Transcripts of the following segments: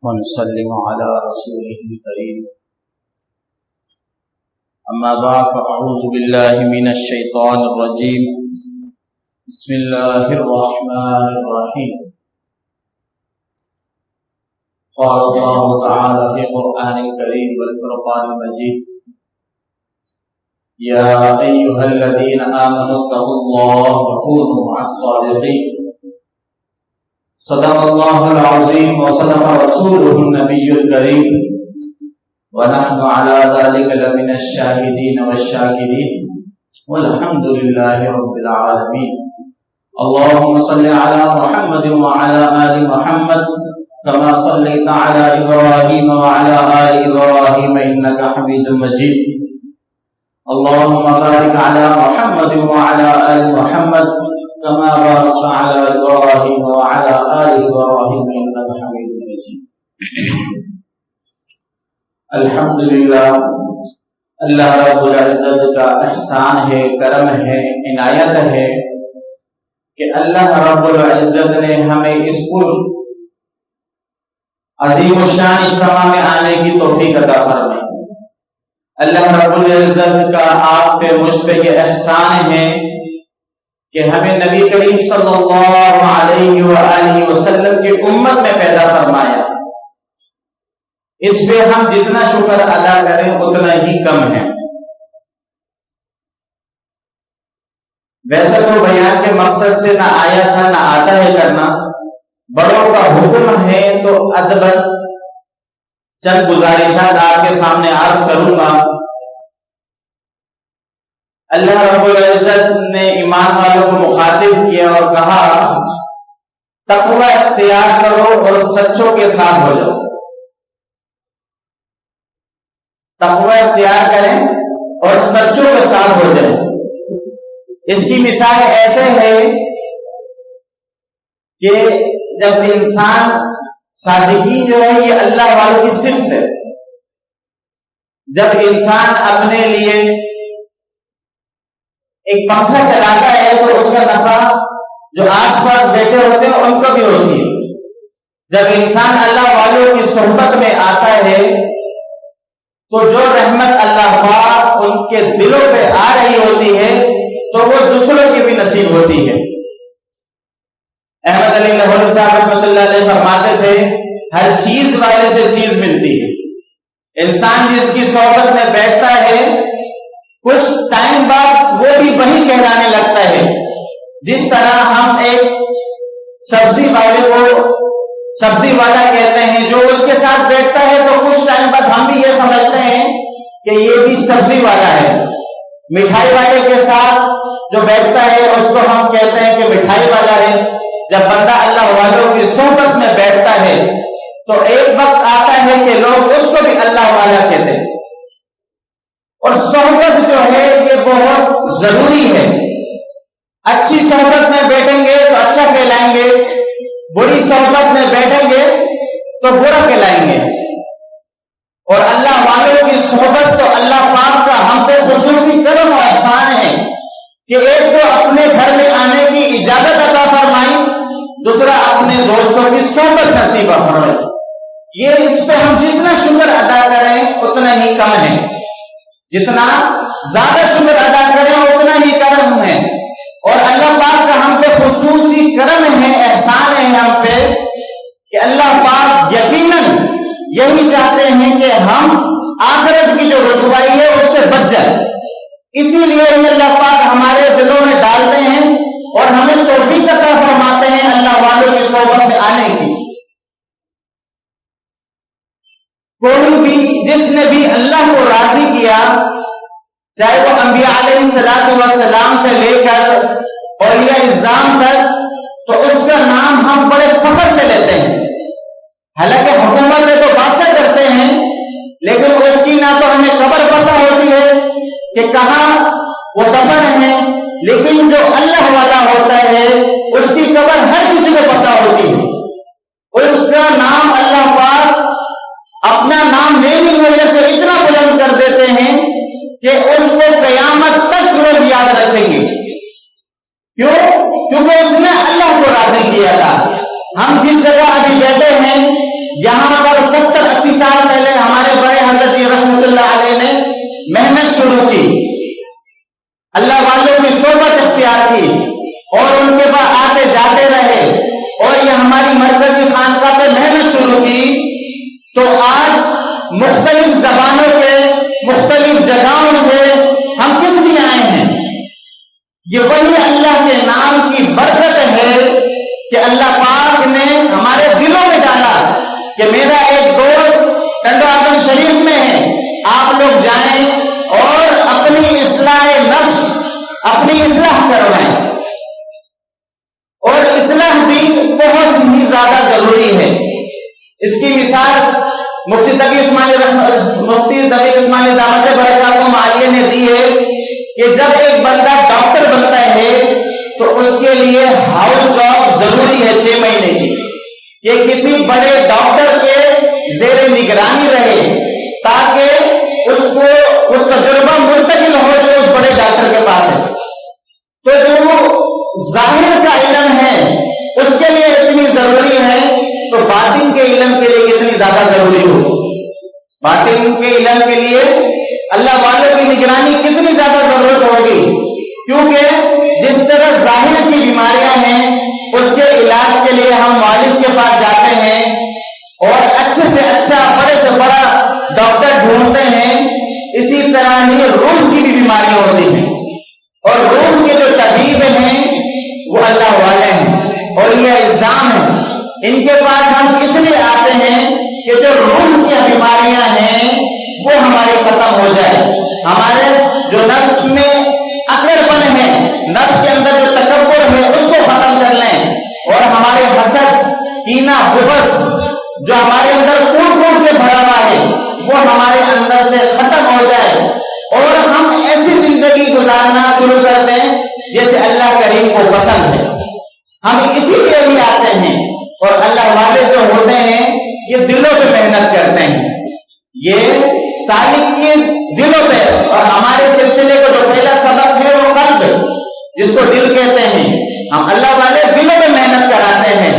ونسلم على رسوله الكريم. أما بعد فأعوذ بالله من الشيطان الرجيم. بسم الله الرحمن الرحيم. قال الله تعالى في القرآن الكريم والفرقان المجيد: يا أيها الذين آمنوا اتقوا الله وكونوا مع الصادقين. صدق الله العظيم وصدق رسوله النبي الكريم ونحن على ذلك لمن الشاهدين والشاكرين والحمد لله رب العالمين. اللهم صل على محمد وعلى آل محمد كما صليت على إبراهيم وعلى آل إبراهيم إنك حميد مجيد. اللهم بارك على محمد وعلى آل محمد كما باركت على إبراهيم وعلى آل إبراهيم إنك حميد مجيد. الحمدللہ، اللہ رب العزت کا احسان ہے، کرم ہے، عنایت ہے کہ اللہ رب العزت نے ہمیں اس پر عظیم الشان اجتماع میں آنے کی توفیق عطا فرمائی. اللہ رب العزت کا آپ پہ مجھ پہ یہ احسان ہے کہ ہمیں نبی کریم صلی اللہ علیہ وآلہ وسلم کی امت میں پیدا فرمایا. اس پہ ہم جتنا شکر ادا کریں اتنا ہی کم ہے. ویسے تو بیان کے مقصد سے نہ آیا تھا نہ آتا ہے کرنا، بڑوں کا حکم ہے تو ادباً چند گزارشات آپ کے سامنے عرض کروں گا. اللہ رب العزت نے ایمان والوں کو مخاطب کیا اور کہا تقوی اختیار کرو اور سچوں کے ساتھ ہو جاؤ. تقوی اختیار کریں اور سچوں کے ساتھ ہو جائیں. اس کی مثال ایسے ہے کہ جب انسان صادقین جو ہے یہ اللہ والوں کی صفت ہے. جب انسان اپنے لیے ایک پنکھا چلاتا ہے تو اس کا نفع جو آس پاس بیٹھے ہوتے ہیں ان کو بھی ہوتی ہے. جب انسان اللہ والوں کی صحبت میں آتا ہے تو جو رحمت اللہ پاک ان کے دلوں پہ آ رہی ہوتی ہے تو وہ دوسروں کی بھی نصیب ہوتی ہے. احمد علی لاہوری صاحب رحمۃ اللہ علیہ فرماتے تھے ہر چیز والے سے چیز ملتی ہے. انسان جس کی صحبت میں بیٹھتا ہے کچھ ٹائم بعد وہ بھی وہی کہلانے لگتا ہے. جس طرح ہم ایک سبزی والے کو سبزی والا کہتے ہیں، جو اس کے ساتھ بیٹھتا ہے تو کچھ ٹائم بعد ہم بھی یہ سمجھتے ہیں کہ یہ بھی سبزی والا ہے. مٹھائی والے کے ساتھ جو بیٹھتا ہے اس کو ہم کہتے ہیں کہ مٹھائی والا ہے. جب بندہ اللہ والوں کی صحبت میں بیٹھتا ہے تو ایک وقت آتا ہے کہ لوگ اس کو بھی اللہ والا کہتے ہیں. اور صحبت جو ہے یہ بہت ضروری ہے. اچھی صحبت میں بیٹھیں گے تو اچھا کہلائیں گے، بری صحبت میں بیٹھیں گے تو برا کہلائیں گے. اور اللہ والوں کی صحبت تو اللہ پاک کا ہم پہ خصوصی کرم و احسان ہے کہ ایک تو اپنے گھر میں آنے کی اجازت عطا فرمائی، دوسرا اپنے دوستوں کی صحبت نصیب فرمائی. یہ اس پہ ہم جتنا شکر ادا کریں اتنا ہی کم ہے. جتنا زیادہ شکر ادا کریں اتنا ہی کرم ہے. اور اللہ پاک کا ہم پہ خصوصی کرم ہے، احسان ہے ہم پہ کہ اللہ پاک یقیناً یہی چاہتے ہیں کہ ہم آخرت کی جو رسوائی ہے اس سے بچ جائیں. اسی لیے اللہ پاک ہمارے دلوں میں ڈالتے ہیں اور ہمیں توفیق عطا فرماتے ہیں اللہ والوں کی صحبت میں آنے کی. کوئی بھی جس نے بھی اللہ کو راضی کیا، چاہے وہ انبیاء علیہ السلام سے لے کر اولیاء اعظام تک، تو اس کا نام ہم بڑے فخر سے لیتے ہیں. حالانکہ حکومت میں تو بادشاہ کرتے ہیں لیکن اس کی نہ تو ہمیں قبر پتہ ہوتی ہے کہ کہاں وہ دفن ہے، لیکن جو اللہ والا ہوتا ہے اس کی قبر ہر کسی کو پتہ ہوتی ہے. اس کا نام اللہ پاک اپنا نام لینے کی وجہ سے اتنا بلند کر دیتے ہیں کہ اس کو قیامت تک لوگ یاد رکھیں گے. کیوں؟ کیونکہ اس نے اللہ کو راضی کیا تھا. ہم جس جگہ ابھی بیٹھے ہیں یہاں پر پر 70-80 سال پہلے ہمارے بڑے حضرت جی رحمۃ اللہ علیہ نے محنت شروع کی، اللہ والوں کی صحبت اختیار کی اور ان کے پاس آتے جاتے رہے اور یہ ہماری مرکزی خانقاہ پہ محنت شروع کی، تو آج مختلف زبانوں کے مختلف جگہوں سے ہم کس لیے آئے ہیں؟ یہ وہی اللہ کے نام کی برکت ہے کہ اللہ پاک نے ہمارے دلوں میں ڈالا کہ میرا ایک دوست ٹنڈو آدم شریف میں ہے، آپ لوگ جائیں اور اپنی اصلاح نفس، اپنی اصلاح کروائیں، اور اصلاح بھی بہت ہی زیادہ ضروری ہے۔ اس کی مثال مفتی تقی عثمانی دعوت برکاتہ عالیہ نے دی ہے کہ جب ایک بندہ ڈاکٹر بنتا ہے تو اس کے لیے ہاؤس جاب ضروری ہے 6 مہینے کی، کہ کسی بڑے ڈاکٹر کے زیر نگرانی رہے تاکہ اس کو وہ تجربہ منتقل ہو جو اس بڑے ڈاکٹر کے پاس ہے۔ تو جو ظاہر کا علم ہے اس کے لیے اتنی ضروری ہے، تو باطن کے علم کے لیے کتنی زیادہ ضروری ہو؟ باطن کے علم کے لیے اللہ والوں کی نگرانی کتنی زیادہ ضرورت ہوگی، کیونکہ جس طرح ظاہر کی بیماریاں ہیں اس کے علاج کے لیے ہم معالج کے پاس جاتے ہیں اور اچھے سے اچھا بڑے سے بڑا ڈاکٹر ڈھونڈتے ہیں، اسی طرح ہی روح کی بھی بیماریاں ہوتی ہیں، اور روح کے جو طبیب ہیں وہ اللہ والے ہیں اور یہ الزام ہے، ان کے پاس ہم اس لیے آتے ہیں کہ جو روح کی بیماریاں ہیں وہ ہماری ختم ہو جائے، ہمارے جو نفس میں اکڑ پن ہے، نفس کے اندر جو تکبر ہے اس کو ختم کر لیں، اور ہمارے حسد، کینہ، بغض جو ہمارے اندر کوٹ کوٹ کے بھرا ہوا ہے وہ ہمارے اندر سے ختم ہو جائے، اور ہم ایسی زندگی گزارنا شروع کر دیں جیسے اللہ کریم کو پسند ہے۔ ہم اسی لیے بھی آتے ہیں، اور اللہ والے جو ہوتے ہیں یہ دلوں پہ محنت کرتے ہیں، یہ سالک کے دلوں پہ، اور ہمارے سلسلے کو جو پہلا سبق ہے وہ قلب، جس کو دل کہتے ہیں، ہم اللہ والے دلوں پہ محنت کراتے ہیں،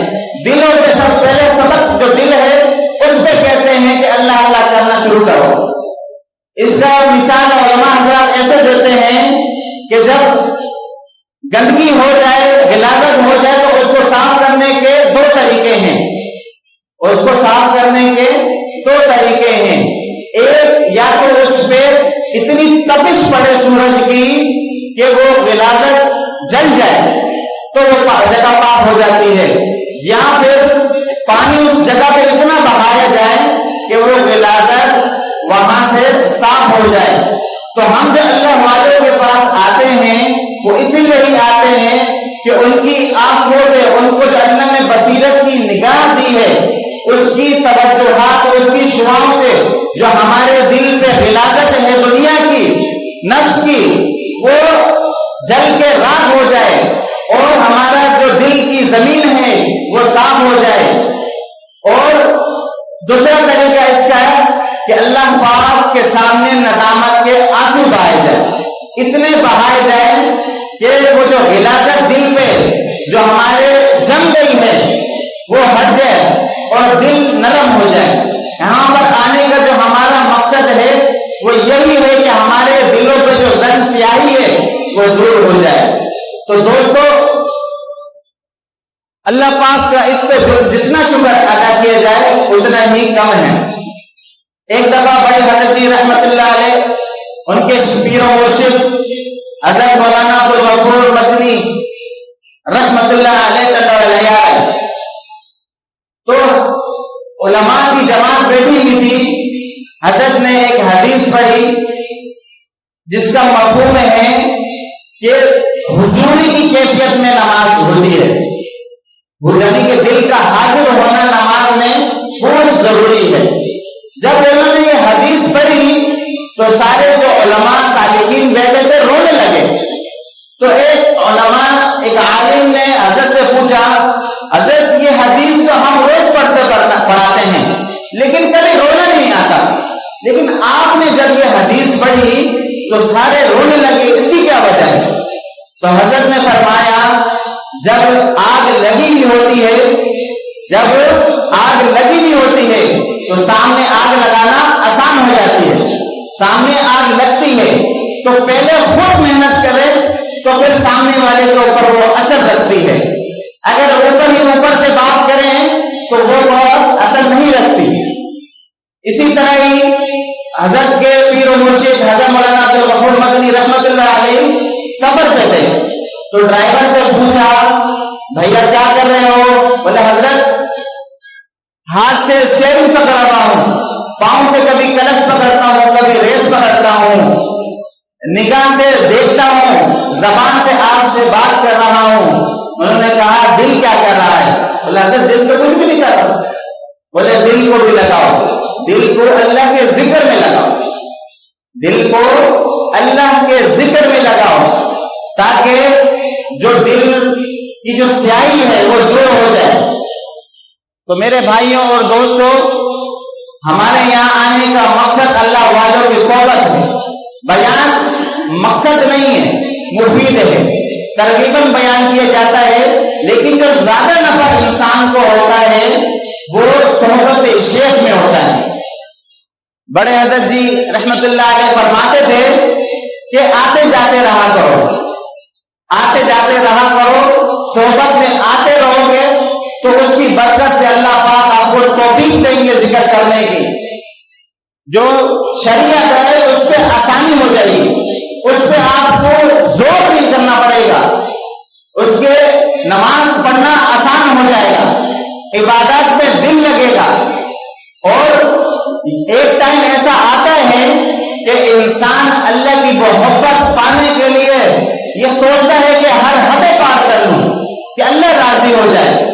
دلوں پہ سب سے پہلے سبق جو دل ہے اس پہ کہتے ہیں کہ اللہ اللہ کرنا شروع کرو۔ اس کا مثال علماء حضرات ایسے دیتے ہیں کہ جب گندگی ہو جائے، غلاظت ہو جائے تو اس کو صاف کرنے کے 2 طریقے ہیں، اس کو صاف کرنے کے 2 طریقے ہیں، ایک یا تو اس پہ اتنی تپش پڑے سورج کی کہ وہ غلاظت جل جائے تو وہ جگہ پاک ہو جاتی ہے، یا پھر پانی اس جگہ پہ اتنا بہایا جائے کہ وہ غلاظت وہاں سے صاف ہو جائے۔ تو ہم جو اللہ والوں کے پاس آتے ہیں وہ اسی لیے ہی آتے ہیں کہ ان کی آنکھوں سے، ان کو جو اللہ نے بصیرت کی نگاہ دی ہے، اس کی توجہات اور اس کی شعاؤں سے جو ہمارے دل پہ غلاظت ہے دنیا کی، نفس کی، وہ جل کے راکھ ہو جائے، اور ہمارا جو دل کی زمین ہے وہ صاف ہو جائے۔ اور دوسرا طریقہ اس کا ہے کہ اللہ پاک کے سامنے ندامت کے آنسو بہائے جائے، اتنے بہائے جائے کہ وہ جو غلاظت دل پہ جو ہمارے جم گئی ہے وہ ہٹ جائے اور دل نرم ہو جائے۔ یہاں پر آنے کا جو ہمارا مقصد ہے وہ یہی ہے کہ ہمارے دلوں پہ جو زن سیاہی ہے وہ دور ہو جائے۔ تو دوستو، اللہ پاک کا اس پہ جتنا شکر ادا کیا جائے اتنا ہی کم ہے۔ ایک دفعہ بڑے حضرت جی رحمت اللہ علیہ، ان کے پیر و مرشد حضرت مولانا عبدالغفور مدنی رحمت اللہ علیہ تو علماء کی جماعت بیٹھی ہوئی تھی، حضرت نے ایک حدیث پڑھی جس کا مفہوم ہے کہ حضوری کی کیفیت میں نماز ہوتی ہے، یعنی کہ دل کا حاضر ہونا نماز میں بہت ضروری ہے۔ جب انہوں نے یہ حدیث پڑھی تو سارے جو علماء سالکین بیٹھے تھے رونے لگے۔ تو ایک عالم نے حضرت سے پوچھا، حضرت یہ حدیث تو ہم روز پڑھاتے ہیں لیکن کبھی رونا نہیں آتا، لیکن آپ نے جب یہ حدیث پڑھی تو سارے رونے لگے، اس کی کیا وجہ ہے؟ تو حضرت نے فرمایا، جب آگ لگی ہوئی ہوتی ہے تو سامنے آگ لگانا آسان ہو جاتی ہے. سامنے آگ لگتی ہے تو پہلے خود محنت کرے تو پھر سامنے والے کے اوپر وہ اثر رکھتی ہے. اگر اوپر ہی اوپر سے بات کریں تو وہ بہت اثر نہیں رکھتی. اسی طرح ہی حضرت کے پیر و مرشد حضرت مولانا عبدالغفور مدنی رحمت اللہ علیہ سفر پہ تھے تو ڈرائیور سے پوچھا بھیا کیا کر رہے ہو؟ بولے حضرت ہاتھ سے اسٹیئرنگ پکڑ رہا ہوں, پاؤں سے کبھی کلچ پکڑتا ہوں, کبھی ریس پکڑتا ہوں, نگاہ سے دیکھتا ہوں, زبان سے آپ سے بات کر رہا ہوں. انہوں نے کہا دل کیا کر رہا ہے؟ بولے حضرت دل تو کچھ بھی نہیں کر رہا. بولے دل کو بھی لگاؤ, دل کو اللہ کے ذکر میں لگاؤ, دل کو اللہ کے ذکر میں لگاؤ تاکہ جو دل کی جو سیاہی ہے وہ دور ہو جائے. تو میرے بھائیوں اور دوستوں, ہمارے یہاں آنے کا مقصد اللہ والوں کی صحبت ہے. بیان مقصد نہیں ہے, مفید ہے, ترغیباً بیان کیا جاتا ہے, لیکن جو زیادہ نفع انسان کو ہوتا ہے وہ صحبت شیخ میں ہوتا ہے. بڑے حضرت جی رحمت اللہ علیہ فرماتے تھے کہ آتے جاتے رہا کرو, آتے جاتے رہا کرو, صحبت میں آتے رہو گے تو اس کی برکت سے اللہ پاک آپ کو توفیق دیں گے ذکر کرنے کی. جو شریعت ہے اس پہ آسانی ہو جائے گی, اس پہ آپ کو زور نہیں کرنا پڑے گا, اس کے نماز پڑھنا آسان ہو جائے گا, عبادات میں دل لگے گا. اور ایک ٹائم ایسا آتا ہے کہ انسان اللہ کی محبت پانے کے لیے یہ سوچتا ہے کہ ہر حد پار کر لوں کہ اللہ راضی ہو جائے.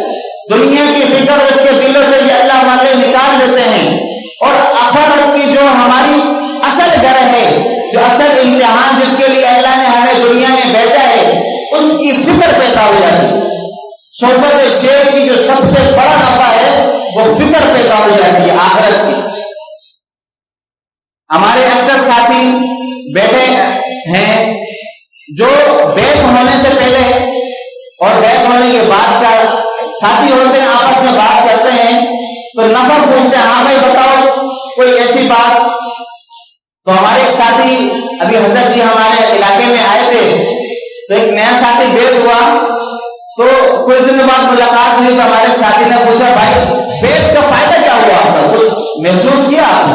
دنیا کی فکر اس کے دلوں سے یہ اللہ والے نکال دیتے ہیں, اور آخرت کی جو ہماری اصل گھر ہے, جو اصل امتحان جس کے لیے اللہ نے ہمیں دنیا میں بھیجا ہے, اس کی فکر پیدا ہو جاتی ہے. صحبت شیخ کی جو سب سے بڑا نفع ہے وہ فکر پیدا ہو جاتی ہے آخرت کی. ہمارے اکثر ساتھی بیٹھے ہیں جو بیت ہونے سے پہلے اور بیت ہونے کے بعد کا ساتھی ہوتے ہیں, آپس میں بات کرتے ہیں تو نفع پوچھتے ہیں, ہاں بھائی بتاؤ کوئی ایسی بات. تو ہمارے ایک ساتھی ابھی حضرت جی ہمارے علاقے میں آئے تھے تو ایک نیا ساتھی بیت ہوا تو کچھ دن بعد ملاقات ہوئی تو ہمارے ساتھی نے پوچھا بھائی بیت کا فائدہ کیا ہوا آپ کا, کچھ محسوس کیا آپ نے؟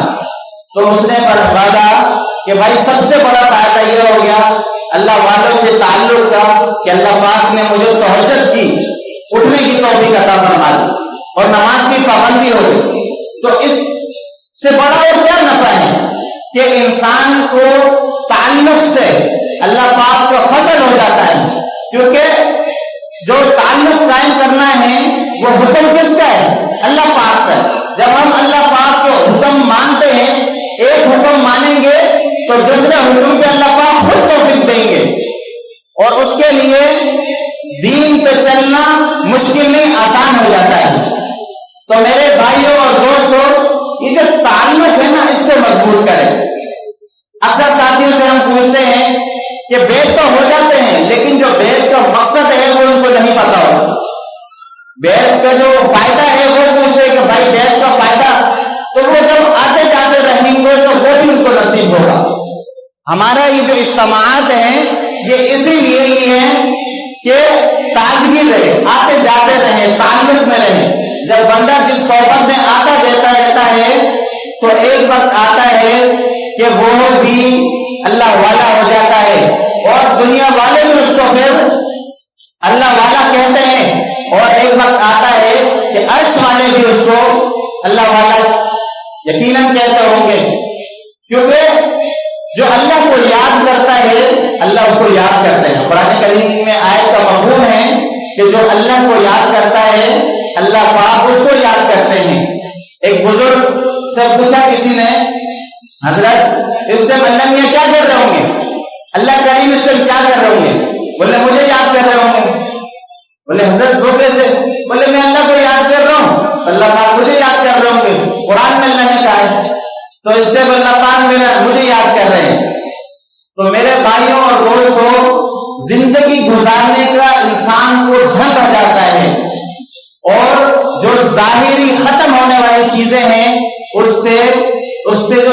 تو اس نے فرمایا کہ بھائی سب سے بڑا فائدہ یہ ہو گیا اللہ والوں سے تعلق کا کہ اللہ پاک نے مجھے تہجد کی اٹھنے کی توفیق عطا فرما دی اور نماز کی پابندی ہو گئی. تو اس سے بڑا اور کیا نفع ہے کہ انسان کو تعلق سے اللہ پاک کا فضل ہو جاتا ہے, کیونکہ جو تعلق قائم کرنا ہے وہ حکم کس کا ہے؟ اللہ پاک کا. جب ہم اللہ پاک کے حکم مانتے ہیں, ایک حکم مانیں گے تو دوسرے حکم پہ اللہ پاک خود توفیق دیں گے, اور اس کے لیے دین پہ چلنا مشکل نہیں آسان ہو جاتا ہے. تو میرے بھائیوں اور دوستوں, یہ جو تعلق ہے نا اس کو مضبوط کریں. اکثر ساتھیوں سے ہم پوچھتے ہیں کہ بیت تو ہو جاتے ہیں لیکن جو بیت کا مقصد ہے وہ ان کو نہیں پتا ہوتا. بیت کا جو فائدہ ہے وہ پوچھتے ہیں کہ بھائی بیت کا فائدہ, تو وہ جب آتے جاتے رہیں گے تو وہ بھی ان کو نصیب ہوگا. ہمارا یہ جو اجتماعات ہیں یہ اسی لیے ہی ہے کہ تازگی رہے, آتے جاتے رہے, تعلق میں رہے. جب بندہ جس صحبت میں آتا دیتا رہتا ہے تو ایک وقت آتا ہے کہ وہ بھی اللہ والا ہو جاتا ہے, اور دنیا والے بھی اس کو پھر اللہ والا کہتے ہیں, اور ایک وقت آتا ہے کہ عرش والے بھی اس کو اللہ والا یقیناً کہتے ہوں گے, کیونکہ جو اللہ کو یاد کرتا ہے اللہ اس کو یاد کرتے ہیں. قرآن کریم میں آیت کا مفہوم ہے کہ جو اللہ کو یاد کرتا ہے اللہ پاک اس کو یاد کرتے ہیں. ایک بزرگ سے پوچھا کسی نے, حضرت اس ٹائم اللہ میاں کیا کر رہے ہوں گے, اللہ کریم اس ٹائم کیا کر رہے ہوں گے؟ بولے مجھے یاد کر رہے ہوں گے. بولے حضرت وہ کیسے؟ بولے میں اللہ کو یاد کر رہا ہوں, اللہ پاک مجھے یاد کر رہے ہوں گے. قرآن میں اللہ نے کہا ہے تو اس ٹائم اللہ پاک مجھے یاد کر رہے ہیں. تو میرے بھائیوں اور دوستوں, زندگی گزارنے کا انسان کو ڈھنگ ہو جاتا ہے, اور جو ظاہری ختم ہونے والی چیزیں ہیں اس سے جو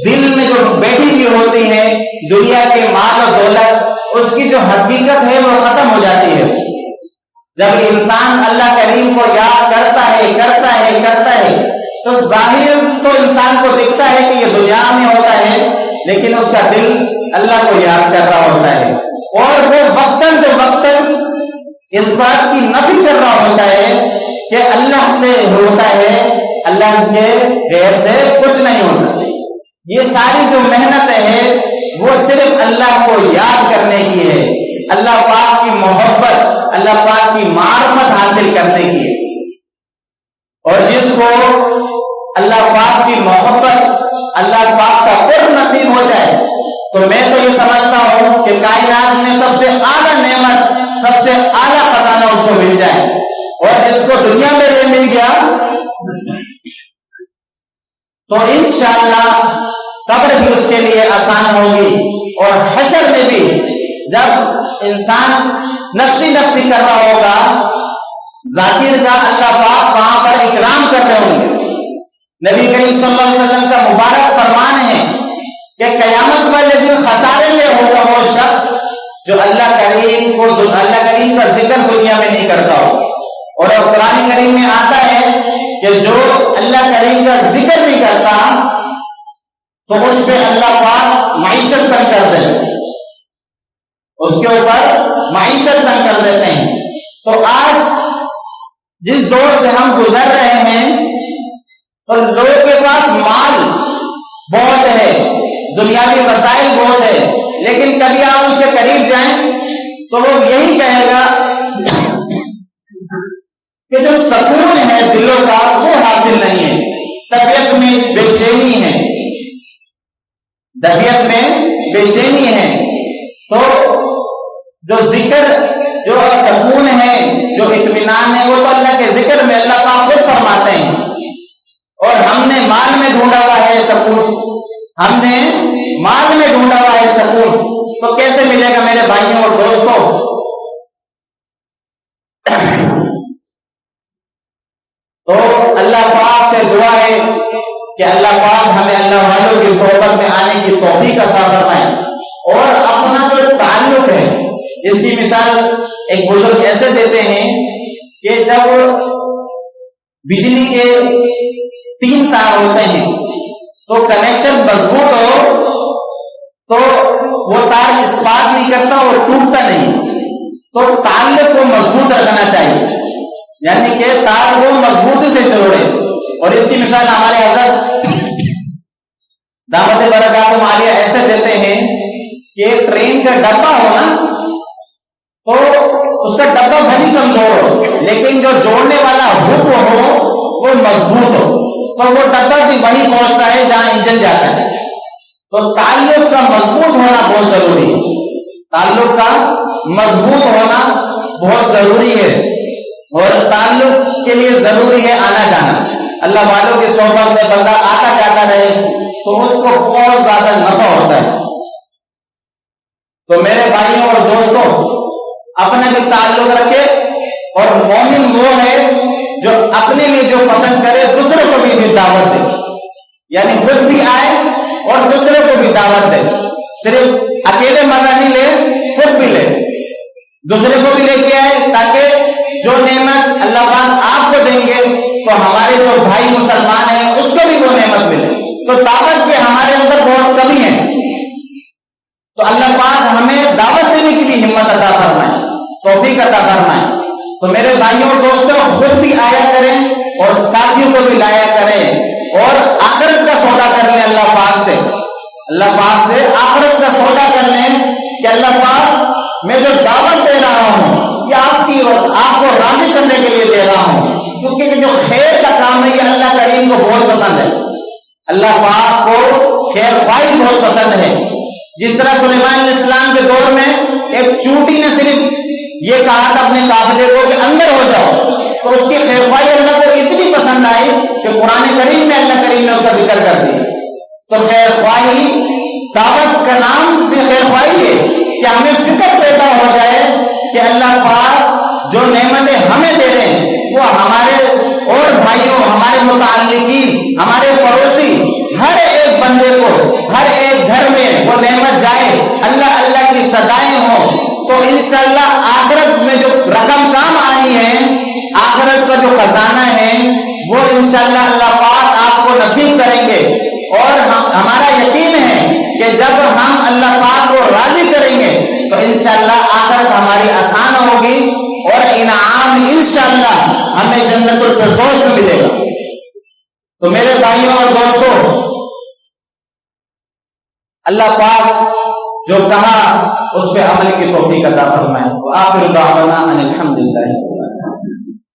دل میں جو بیٹھی ہوئی ہوتی ہے دنیا کے مال اور دولت، اس کی جو حقیقت ہے وہ ختم ہو جاتی ہے۔ جب انسان اللہ کریم کو یاد کرتا ہے تو ظاہر تو انسان کو دکھتا ہے کہ یہ دنیا میں ہوتا ہے، لیکن اس کا دل اللہ کو یاد کر رہا ہوتا ہے، اور وہ وقتاً وقتاً اس بات کی نفی کر رہا ہوتا ہے کہ اللہ سے ہوتا ہے، اللہ کے غیر سے کچھ نہیں ہوتا۔ یہ ساری جو محنت ہے وہ صرف اللہ کو یاد کرنے کی ہے، اللہ پاک کی محبت، اللہ پاک کی معرفت حاصل کرنے کی ہے۔ اور جس کو اللہ پاک کی محبت، اللہ پاک کا قرب نصیب ہو جائے تو میں تو یہ سمجھتا ہوں کہ کائنات میں سب سے اعلیٰ نعمت، سب سے اعلیٰ خزانہ اس کو مل جائے۔ اور جس کو دنیا میں یہ مل گیا تو انشاءاللہ قبر بھی اس کے لیے آسان ہوگی، اور حشر میں بھی جب انسان نفسی کر رہا ہوگا، ذاکر کا اللہ پاک وہاں پر اکرام کر رہے ہوں گے۔ نبی کریم صلی اللہ علیہ وسلم کا مبارک فرمان ہے کہ قیامت والے دن خسارے میں ہوگا وہ شخص جو اللہ کریم کا ذکر دنیا میں نہیں کرتا ہو۔ اور قرآن کریم میں آتا ہے کہ جو اللہ کریم کا ذکر نہیں کرتا تو اس پہ اللہ پاک معیشت تنگ کر دیتے ہیں، اس کے اوپر معیشت تنگ کر دیتے ہیں۔ تو آج جس دور سے ہم گزر رہے ہیں اور لوگوں کے پاس مال بہت ہے، دنیاوی وسائل بہت ہے، لیکن کبھی آپ اس کے قریب جائیں تو وہ یہی کہے گا کہ جو سکون ہے دلوں کا وہ حاصل نہیں ہے، طبیعت میں بے چینی ہے، طبیعت میں بے چینی ہے۔ تو جو ذکر، جو سکون ہے، جو اطمینان ہے، وہ تو اللہ کے ذکر میں اللہ پاک خود فرماتے ہیں۔ اور ہم نے مال میں ڈھونڈا ہوا ہے سکون، ہم نے مال میں ڈھونڈا ہوا ہے سکون، تو کیسے ملے گا میرے بھائیوں اور دوستوں؟ تو اللہ پاک سے دعا ہے کہ اللہ پاک ہمیں اللہ والوں کی صحبت میں آنے کی توفیق عطا فرمائے، اور اپنا جو تعلق ہے، اس کی مثال ایک بزرگ ایسے دیتے ہیں کہ جب بجلی کے 3 تار ہوتے ہیں تو کنیکشن مضبوط ہو تو وہ تار اسپارک نہیں کرتا اور ٹوٹتا نہیں، تو تعلق کو مضبوط رکھنا چاہیے، یعنی کہ تار کو مضبوطی سے جوڑے۔ اور اس کی مثال ہمارے حضرت دعوت برکات عالیہ ایسے دیتے ہیں کہ ٹرین کا ڈبہ ہو نا، تو اس کا ڈبہ بھلی کمزور ہو لیکن جو جوڑنے والا ہک ہو وہ مضبوط ہو، تو وہ ڈبہ بھی وہی پہنچتا ہے جہاں انجن جاتا ہے۔ تو تعلق کا مضبوط ہونا بہت ضروری ہے، تعلق کا مضبوط ہونا بہت ضروری ہے، اور تعلق کے لیے ضروری ہے آنا جانا۔ اللہ والوں کی صحبت میں بندہ آتا جاتا رہے تو اس کو بہت زیادہ نفع ہوتا ہے۔ تو میرے بھائیوں اور دوستوں، اپنا بھی تعلق رکھے، اور مومن وہ ہے جو اپنے لیے جو پسند کرے دوسروں کو بھی دعوت دے، یعنی خود بھی آئے اور دوسروں کو بھی دعوت دے، صرف اکیلے مزہ نہیں لے، خود بھی لے، دوسرے کو بھی لے کے آئے، تاکہ جو نعمت اللہ پاک آپ کو دیں گے تو ہمارے جو بھائی مسلمان ہیں اس کو بھی وہ نعمت ملے۔ تو دعوت کے ہمارے اندر بہت کمی ہے، تو اللہ پاک ہمیں دعوت دینے کی بھی ہمت عطا فرمائے، توفیق عطا فرمائے۔ تو میرے بھائیوں اور دوستوں، خود بھی آیا کریں اور ساتھیوں کو بھی لایا کریں، اور آخرت کا سودا کر لیں اللہ پاک سے، اللہ پاک سے آخرت کا سودا کر لیں کہ اللہ پاک میں جو دعوت دے رہا ہوں یہ آپ کو راضی کرنے کے لیے دے رہا ہوں، کیونکہ جو خیر کا کام ہے یہ اللہ کریم کو بہت پسند ہے، اللہ پاک کو خیر خواہی بہت پسند ہے۔ جس طرح سلیمان علیہ السلام کے دور میں ایک چونٹی نے صرف یہ کہا تھا اپنے قافلے کو کہ اندر ہو جاؤ، تو اس کی خیر خواہی اللہ کو اتنی پسند آئی کہ قرآن کریم میں اللہ کریم نے اس کا ذکر کر دیا۔ تو خیر خواہی، دعوت کا نام بھی خیر خواہی ہے کہ ہمیں فکر پیدا ہو جائے کہ اللہ پاک جو نعمتیں ہمیں دے رہے ہیں وہ ہمارے اور بھائیوں، ہمارے متعلقین، ہمارے پڑوسی، ہر ایک بندے کو، ہر ایک گھر میں وہ نعمت جائے، اللہ اللہ کی صدائیں ہوں، تو انشاءاللہ آخرت میں جو رقم کام آنی ہے، آخرت کا جو خزانہ ہے، وہ انشاءاللہ اللہ پاک آپ کو نصیب کریں گے۔ اور ہمارا یقین ہے کہ جب ہم اللہ پاک کو راضی کریں گے تو انشاءاللہ آخرت ہماری آسان ہوگی اور انعام انشاءاللہ ہمیں جنت الفردوس میں ملے گا۔ تو میرے بھائیوں اور دوستوں، اللہ پاک جو کہا اس پہ عمل کی توفیق عطا فرمائے۔ وآخر دعوانا ان الحمدللہ۔